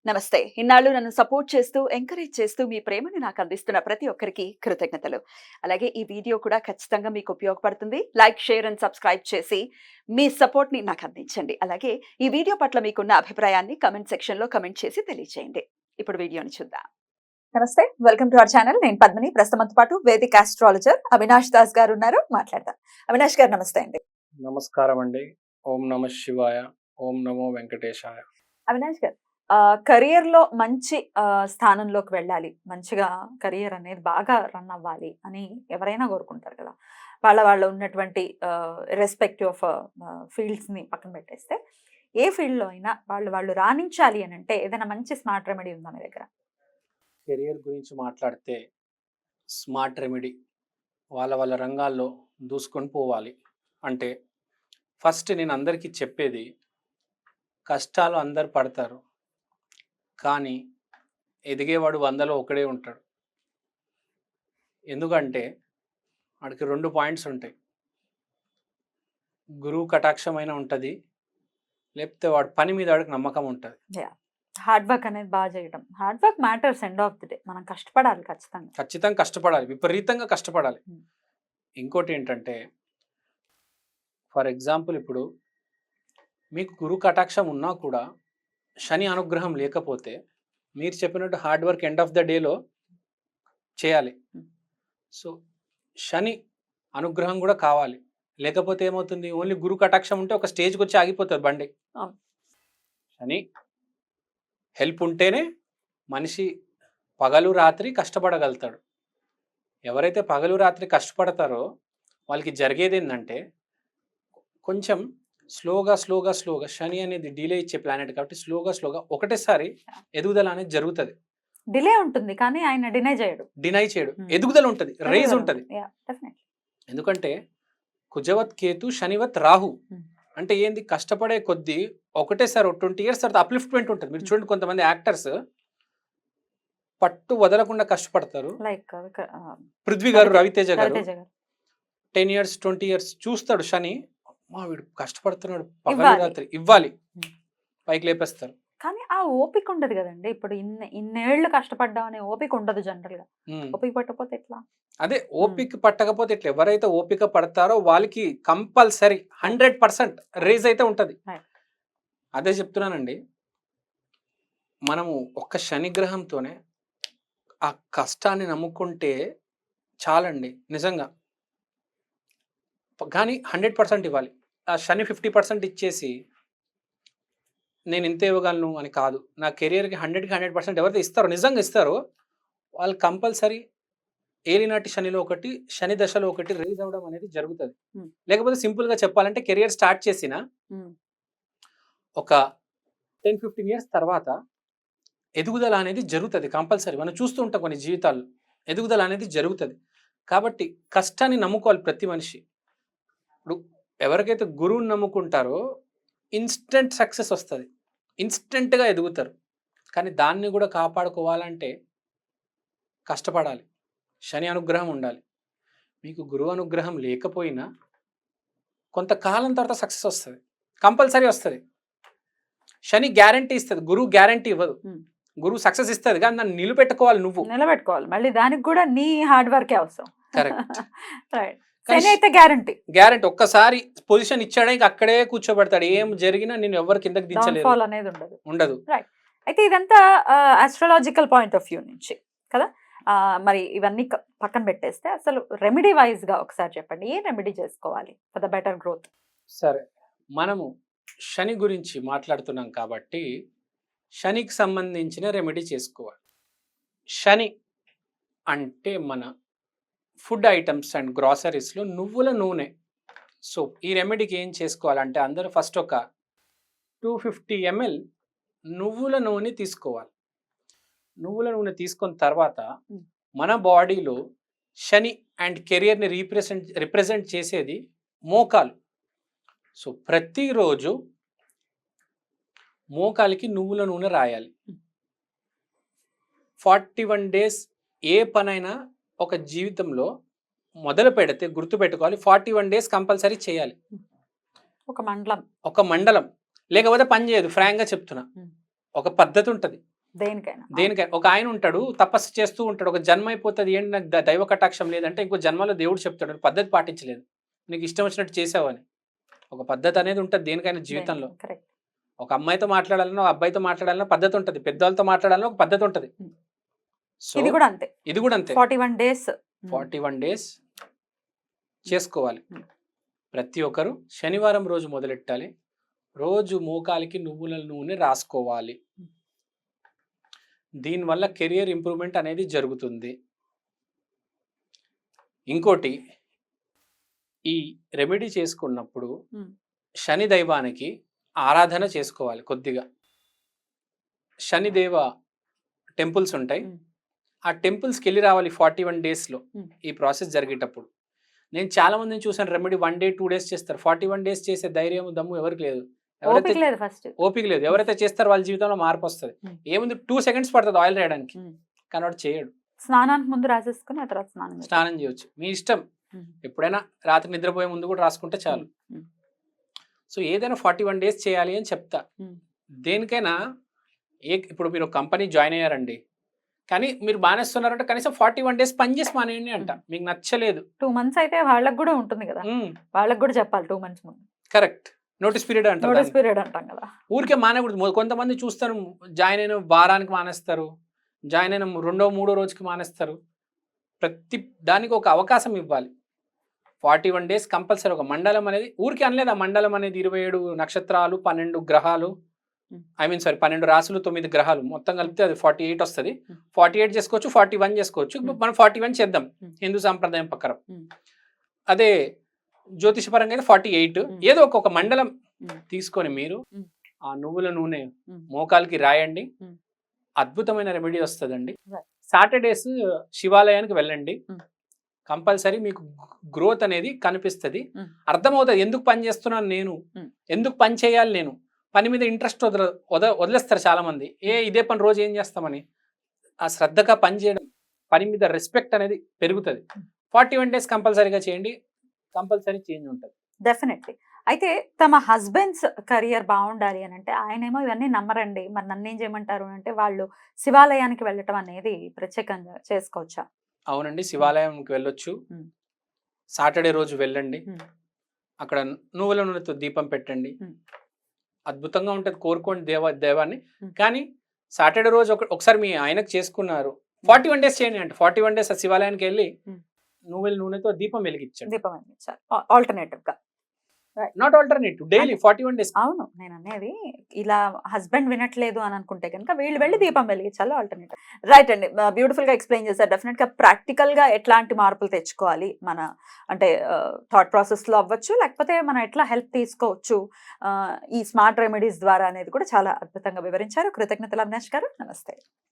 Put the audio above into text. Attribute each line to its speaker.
Speaker 1: నమస్తే. ఇన్నాళ్ళు నన్ను సపోర్ట్ చేస్తూ, ఎంకరేజ్ చేస్తూ మీ ప్రేమను నాకు అందిస్తున్న ప్రతి ఒక్కరికి కృతజ్ఞతలు. అలాగే ఈ వీడియో కూడా ఖచ్చితంగా మీకు ఉపయోగపడుతుంది. లైక్, షేర్ అండ్ సబ్స్క్రైబ్ చేసి మీ సపోర్ట్‌ని నాకు అందించండి. అలాగే ఈ వీడియో పట్ల మీకున్న అభిప్రాయాన్ని కామెంట్ సెక్షన్‌లో కామెంట్ చేసి తెలియజేయండి. ఇప్పుడు వీడియోని చూద్దాం. నమస్తే. Welcome to our channel. నేను పద్మిని. ప్రస్తుతంతో పాటు వేదిక్ ఆస్ట్రాలజర్ అవినాష్ దాస్ గారు ఉన్నారు. మాట్లాడదాం. అవినాష్ గారు నమస్తే అండి.
Speaker 2: నమస్కారం అండి. ఓం నమ శివాయ. ఓం నమో వెంకటేశాయ.
Speaker 1: అవినాష్ గారు కెరియర్‌లో మంచి స్థానంలోకి వెళ్ళాలి. మంచిగా కెరియర్ అనేది బాగా రన్ అవ్వాలి అని ఎవరైనా కోరుకుంటారు కదా! వాళ్ళ ఉన్నటువంటి రెస్పెక్టివ్ ఆఫ్ ఫీల్డ్స్‌ని పక్కన పెట్టేస్తే, ఏ ఫీల్డ్‌లో అయినా వాళ్ళు రాణించాలి అనంటే ఏదైనా మంచి స్మార్ట్ రెమెడీ ఉందా మీ దగ్గర?
Speaker 2: కెరియర్ గురించి మాట్లాడితే స్మార్ట్ రెమెడీ వాళ్ళ రంగాల్లో దూసుకొని పోవాలి. అంటే ఫస్ట్ నేను అందరికీ చెప్పేది, కష్టాలు అందరు పడతారు. కానీ ఎదిగేవాడు 100లో ఒకడే ఉంటాడు. ఎందుకంటే వాడికి 2 పాయింట్స్ ఉంటాయి. గురువు కటాక్షమైన ఉంటుంది, లేకపోతే వాడి పని మీద వాడికి నమ్మకం ఉంటుంది.
Speaker 1: హార్డ్ వర్క్ అనేది బాగా చేయడం. Hard work matters end of the day. మనం కష్టపడాలి ఖచ్చితంగా.
Speaker 2: ఖచ్చితంగా కష్టపడాలి, విపరీతంగా కష్టపడాలి. ఇంకోటి ఏంటంటే, ఫర్ ఎగ్జాంపుల్ ఇప్పుడు మీకు గురు కటాక్షం ఉన్నా కూడా శని అనుగ్రహం లేకపోతే మీరు చెప్పినట్టు hard work end of the డేలో చేయాలి. సో శని అనుగ్రహం కూడా కావాలి. లేకపోతే ఏమవుతుంది, ఓన్లీ గురు కటాక్షం ఉంటే ఒక స్టేజ్కి వచ్చి ఆగిపోతుంది బండి. శని హెల్ప్ ఉంటేనే మనిషి పగలు రాత్రి కష్టపడగలుగుతాడు. ఎవరైతే పగలు రాత్రి కష్టపడతారో వాళ్ళకి జరిగేది ఏంటంటే, కొంచెం స్లోగా శని అనేది డిలే ఇచ్చే ప్లానెట్ కాబట్టి స్లోగా ఒకటేసారి ఎదుగుదల అనేది జరుగుతుంది.
Speaker 1: డిలే ఉంటుంది కానీ ఆయన డినై చేయడు.
Speaker 2: ఎదుగుదల ఉంటుంది, రేజ్ ఉంటుంది. ఎందుకంటే కుజవత్ కేతు, శనివత్ రాహు. అంటే ఏంది, కష్టపడే కొద్దీ ఒకటేసారి 20 years తర్వాత అప్లిఫ్ట్మెంట్ ఉంటుంది. మీరు చూడండి, కొంతమంది యాక్టర్స్ పట్టు వదలకుండా కష్టపడతారు.
Speaker 1: లైక్
Speaker 2: పృథ్వీ గారు, రవితేజ గారు 10 years 20 years చూస్తాడు శని, మా వీడు కష్టపడుతున్నాడు, పగలు రాత్రి ఇవ్వాలి, పైకి లేపేస్తారు.
Speaker 1: కానీ ఆ ఓపిక ఉండదు కదండి. ఇప్పుడు ఇన్నేళ్లు కష్టపడ్డాం అనే ఓపిక ఉండదు జనరల్ గా. ఓపిక పట్టకపోతే ఎట్లా?
Speaker 2: అదే ఓపిక పట్టకపోతే ఎట్లా? ఎవరైతే ఓపిక పడతారో వాళ్ళకి కంపల్సరీ 100% రేజ్ అయితే ఉంటది. అదే చెప్తున్నానండి. మనము ఒక్క శనిగ్రహంతోనే ఆ కష్టాన్ని నమ్ముకుంటే చాలండి నిజంగా. కానీ 100% ఇవ్వాలి. ఆ శని 50% ఇచ్చేసి నేను ఇంత ఇవ్వగలను అని కాదు. నా కెరియర్కి 100కి 100% ఎవరైతే ఇస్తారో, నిజంగా ఇస్తారో, వాళ్ళు కంపల్సరీ ఏలినాటి శనిలో ఒకటి, శని దశలో ఒకటి రేజ్ అవ్వడం అనేది జరుగుతుంది. లేకపోతే సింపుల్గా చెప్పాలంటే, కెరియర్ స్టార్ట్ చేసిన ఒక 10-15 years తర్వాత ఎదుగుదల అనేది జరుగుతుంది కంపల్సరీ. మనం చూస్తూ ఉంటాం కొన్ని జీవితాల్లో ఎదుగుదల అనేది జరుగుతుంది. కాబట్టి కష్టాన్ని నమ్ముకోవాలి ప్రతి మనిషి. ఇప్పుడు ఎవరికైతే గురువుని నమ్ముకుంటారో ఇన్స్టెంట్ సక్సెస్ వస్తుంది, ఇన్స్టెంట్గా ఎదుగుతారు. కానీ దాన్ని కూడా కాపాడుకోవాలంటే కష్టపడాలి, శని అనుగ్రహం ఉండాలి. మీకు గురువు అనుగ్రహం లేకపోయినా కొంతకాలం తర్వాత సక్సెస్ వస్తుంది, కంపల్సరీ వస్తుంది. శని గ్యారంటీ ఇస్తుంది, గురువు గ్యారంటీ ఇవ్వదు. గురువు సక్సెస్ ఇస్తుంది కానీ దాన్ని నిలబెట్టుకోవాలి, నువ్వు నిలబెట్టుకోవాలి.
Speaker 1: మళ్ళీ దానికి కూడా నీ హార్డ్ వర్కే అవసరం.
Speaker 2: కరెక్ట్.
Speaker 1: గ్యారంటీ
Speaker 2: ఒక్కసారి పొజిషన్ ఇచ్చాడే అక్కడే కూర్చోబెడతాడు. ఏం జరిగినా నేను ఎవరి కిందకి దించలేదు
Speaker 1: అనేది
Speaker 2: ఉండదు.
Speaker 1: అయితే ఇదంతా ఆస్ట్రాలజికల్ పాయింట్ ఆఫ్ వ్యూ నుంచి కదా. మరి ఇవన్నీ పక్కన పెట్టేస్తే అసలు రెమెడీ వైజ్ గా ఒకసారి చెప్పండి, ఏ రెమెడీ చేసుకోవాలి ఫర్ ద బెటర్ గ్రోత్?
Speaker 2: సరే, మనము శని గురించి మాట్లాడుతున్నాం కాబట్టి శనికి సంబంధించిన రెమెడీ చేసుకోవాలి. శని అంటే మన ఫుడ్ ఐటమ్స్ అండ్ గ్రాసరీస్లో నువ్వుల నూనె. సో ఈ రెమెడీకి ఏం చేసుకోవాలంటే, అందరూ ఫస్ట్ ఒక 250 ml నువ్వుల నూనె తీసుకోవాలి. నువ్వుల నూనె తీసుకున్న తర్వాత మన బాడీలో శని అండ్ కెరియర్ని రిప్రజెంట్ చేసేది మోకాలు. సో ప్రతిరోజు మోకాలికి నువ్వుల నూనె రాయాలి. 41 days ఏ పనైనా ఒక జీవితంలో మొదలు పెడితే గుర్తుపెట్టుకోవాలి, 41 days కంపల్సరీ చేయాలి.
Speaker 1: ఒక మండలం
Speaker 2: లేకపోతే పని చేయదు. ఫ్రాంక్గా చెప్తున్నా, ఒక పద్ధతి ఉంటుంది.
Speaker 1: దేనికైనా
Speaker 2: దేనికైనా ఒక ఆయన ఉంటాడు, తపస్సు చేస్తూ ఉంటాడు, ఒక జన్మ అయిపోతుంది, ఏంటి నాకు దైవ కటాక్షం లేదంటే ఇంకో జన్మలో దేవుడు చెప్తాడు పద్ధతి పాటించలేదు, నీకు ఇష్టం వచ్చినట్టు చేసావని. ఒక పద్ధతి అనేది ఉంటుంది దేనికైనా జీవితంలో.
Speaker 1: కరెక్ట్.
Speaker 2: ఒక అమ్మాయితో మాట్లాడాలన్నా, ఒక అబ్బాయితో మాట్లాడాలన్నా పద్ధతి ఉంటుంది, పెద్దవాళ్ళతో మాట్లాడాలన్నా ఒక పద్ధతి ఉంటుంది. సో
Speaker 1: ఇది కూడా అంతే.
Speaker 2: ఇది కూడా అంతే.
Speaker 1: 41 డేస్
Speaker 2: 41 డేస్ చేసుకోవాలి.
Speaker 1: Hmm.
Speaker 2: ప్రతి ఒక్కరు శనివారం రోజు మొదలెట్టాలి. రోజు మోకాలికి నువ్వుల నూనె రాసుకోవాలి. దీనివల్ల కెరియర్ ఇంప్రూవ్మెంట్ అనేది జరుగుతుంది. ఇంకోటి, ఈ రెమెడీ చేసుకున్నప్పుడు శని దైవానికి ఆరాధన చేసుకోవాలి. కొద్దిగా శనిదేవ టెంపుల్స్ ఉంటాయి, ఆ టెంపుల్స్కి వెళ్ళి రావాలి 41 డేస్లో. ఈ ప్రాసెస్ జరిగేటప్పుడు నేను చాలా మందిని చూసాను, రెమెడీ 1 డే 2 డేస్ చేస్తారు. 41 డేస్ చేసే ధైర్యం దమ్ము ఎవరికి లేదు. ఓపిక లేదు. ఎవరైతే చేస్తారో వాళ్ళ జీవితంలో మార్పు వస్తుంది. ఏముంది 2 సెకండ్స్ పడుతుంది ఆయిల్ రాయడానికి, కానీ వాడు చేయడు.
Speaker 1: స్నానానికి ముందు రాసేసుకుని ఆ తర్వాత
Speaker 2: స్నానం చేయొచ్చు, మీ ఇష్టం. ఎప్పుడైనా రాత్రి నిద్రపోయే ముందు కూడా రాసుకుంటే చాలు. సో ఏదైనా 41 డేస్ చేయాలి అని చెప్తా. దేనికైనా ఇప్పుడు మీరు కంపెనీ జాయిన్ అయ్యారండి, కానీ మీరు మానేస్తున్నారంటే కనీసం 41 డేస్ పని చేసి మానేయండి అంట. మీకు నచ్చలేదు
Speaker 1: 2 months అయితే వాళ్ళకి కూడా ఉంటుంది కదా, వాళ్ళకి కూడా చెప్పాలి 2 months ముందు.
Speaker 2: కరెక్ట్, నోటీస్ పీరియడ్ అంటారు.
Speaker 1: నోటీస్ పీరియడ్ అంటాం కదా.
Speaker 2: ఊరికే మానేకూడదు. కొంతమంది చూస్తారు, జాయిన్ అయిన వారానికి మానేస్తారు, జాయిన్ అయిన 2వ 3వ రోజుకి మానేస్తారు. ప్రతి దానికి ఒక అవకాశం ఇవ్వాలి. 41 డేస్ కంపల్సరీ. ఒక మండలం అనేది ఊరికి అనలేదు. ఆ మండలం అనేది 27 నక్షత్రాలు, 12 గ్రహాలు, 12 రాసులు, 9 గ్రహాలు మొత్తం కలిపితే అది 48 వస్తుంది. 48 చేసుకోవచ్చు, 41 చేసుకోవచ్చు. మనం 41 చేద్దాం హిందూ సాంప్రదాయం ప్రకారం. అదే జ్యోతిషపరంగా అయితే 48. ఏదో ఒక మండలం తీసుకొని మీరు ఆ నువ్వుల నూనె మోకాలకి రాయండి. అద్భుతమైన రెమెడీ వస్తుందండి. సాటర్డేస్ శివాలయానికి వెళ్ళండి, కంపల్సరీ మీకు గ్రోత్ అనేది కనిపిస్తుంది. అర్థమవుతుంది ఎందుకు పని చేస్తున్నాను నేను, ఎందుకు పని చేయాలి నేను. పని మీద ఇంట్రెస్ట్ వదిలేస్తారు చాలా మంది. ఇదే పని రోజు ఏం చేస్తామని. ఆ శ్రద్ధగా పని చేయడం, పని మీద రెస్పెక్ట్ అనేది పెరుగుతుంది. 41 డేస్ కంపల్సరీగా చేయండి, కంపల్సరీ చేంజ్ ఉంటుంది.
Speaker 1: డెఫినెట్లీ. అయితే తమ హస్బెండ్స్ కెరియర్ బాగుండాలి అని అంటే ఆయనేమో ఇవన్నీ నమ్మరండి, మరి నన్ను ఏం చేయమంటారు అంటే వాళ్ళు శివాలయానికి వెళ్ళటం అనేది ప్రత్యేకంగా చేసుకోవచ్చా?
Speaker 2: అవునండి, శివాలయంకి వెళ్ళొచ్చు. సాటర్డే రోజు వెళ్ళండి, అక్కడ నువ్వుల నూనెతో దీపం పెట్టండి. అద్భుతంగా ఉంటుంది. కోరుకోండి దేవాన్ని. కానీ సాటర్డే రోజు ఒకసారి మీ ఆయనకు చేసుకున్నారు, 41 డేస్ చేయండి అంటే 41 డేస్ ఆ శివాలయానికి వెళ్ళి నువ్వుల నూనెతో దీపం వెలిగించండి.
Speaker 1: దీపం వెలిగించాలి ఆల్టర్నేటివ్ గా,
Speaker 2: నాట్ ఆల్టర్నేటివ్, డైలీ 41 డేస్.
Speaker 1: అవును, నేను అనేది ఇలా హస్బెండ్ వినట్లేదు అని అనుకుంటే కనుక వీళ్ళు వెళ్ళి దీపం వెలిగించాలి ఆల్టర్నేటివ్. రైట్ అండి, బ్యూటిఫుల్ గా ఎక్స్ప్లెయిన్ చేశారు. డెఫినెట్ గా ప్రాక్టికల్ గా ఎట్లాంటి మార్పులు తెచ్చుకోవాలి మన అంటే థాట్ ప్రాసెస్ లో అవ్వచ్చు, లేకపోతే మనం ఎట్లా హెల్ప్ తీసుకోవచ్చు ఈ స్మార్ట్ రెమెడీస్ ద్వారా అనేది కూడా చాలా అద్భుతంగా వివరించారు. కృతజ్ఞతలు అవినాష్ గారు, నమస్తే.